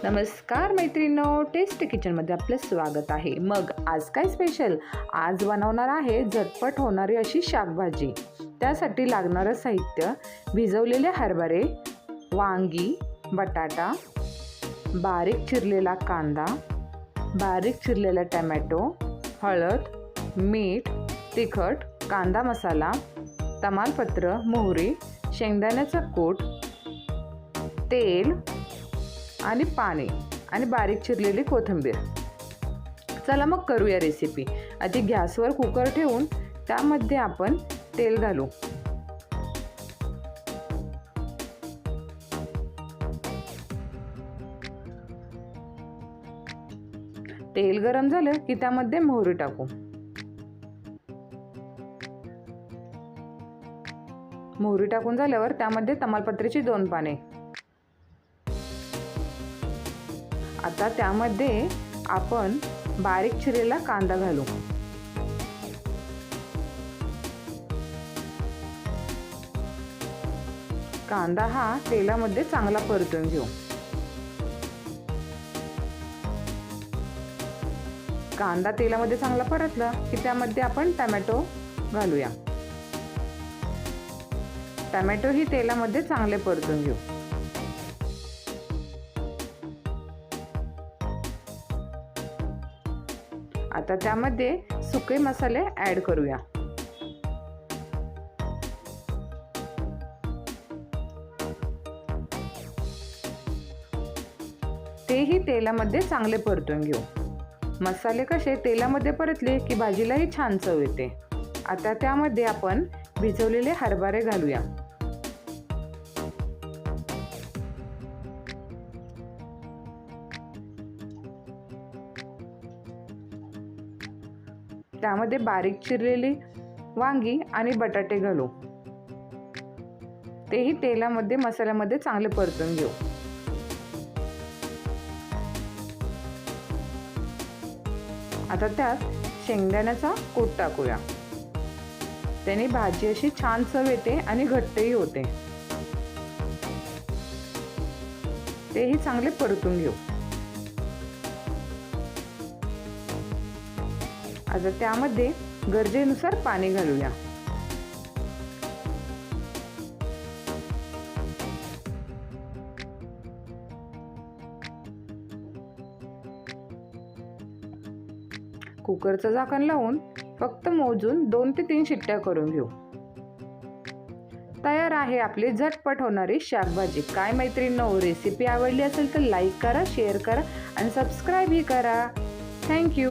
नमस्कार मैत्रिणींनो, टेस्टी किचनमध्ये आपलं स्वागत आहे। मग आज काय स्पेशल? आज बनवणार आहे झटपट होणारी अशी शाकभाजी। त्यासाठी लागणारं साहित्य: भिजवलेले हरभरे, वांगी, बटाटा, बारीक चिरलेला कांदा, बारीक चिरलेला टोमॅटो, हळद, मीठ, तिखट, कांदा मसाला, तमालपत्र, मोहरी, शेंगदाण्याचा कूट, तेल आणि पाणी आणि बारीक चिरलेली कोथिंबीर। चला मग करूया रेसिपी। आधी गॅसवर कुकर ठेवून त्यामध्ये आपण तेल घालू। तेल गरम झालं की त्यामध्ये मोहरी टाकू। मोहरी टाकून झाल्यावर त्यामध्ये तमालपत्रीची 2 पाने। आता त्यामध्ये आपण बारीक चिरलेला कांदा घालू। कांदा हा तेलामध्ये चांगला परतून घेऊ। कांदा तेलामध्ये चांगला परतला की त्यामध्ये आपण टोमॅटो घालूया। टोमॅटो ही तेलामध्ये चांगले परतून घेऊ। आता त्यामध्ये सुके मसाले ऍड करूया। तेही तेलामध्ये चांगले परतून घेऊ। मसाले कसे तेलामध्ये परतले की भाजीलाही छान चव येते। आता त्यामध्ये आपण भिजवलेले हरभरे घालूया। त्यामध्ये बारीक चिरलेली वांगी आणि बटाटे घालू। तेही तेलामध्ये मसाल्यामध्ये चांगले परतून घेऊ। आता त्यात शेंगदाण्याचा कूट टाकूया। त्याने भाजी अशी छान चव येते आणि घट्टही होते। तेही चांगले परतून घेऊ। आता त्यामध्ये गरजेनुसार पाणी घालूया। कुकरचं झाकण लावून फक्त मोजून 2 ते 3 शिट्ट्या करून घेऊ। तयार आहे आपली झटपट होणारी शाकभाजी। काय मैत्रिणींनो, रेसिपी आवडली असेल तर लाईक करा, शेअर करा आणि सबस्क्राईब ही करा। थँक्यू।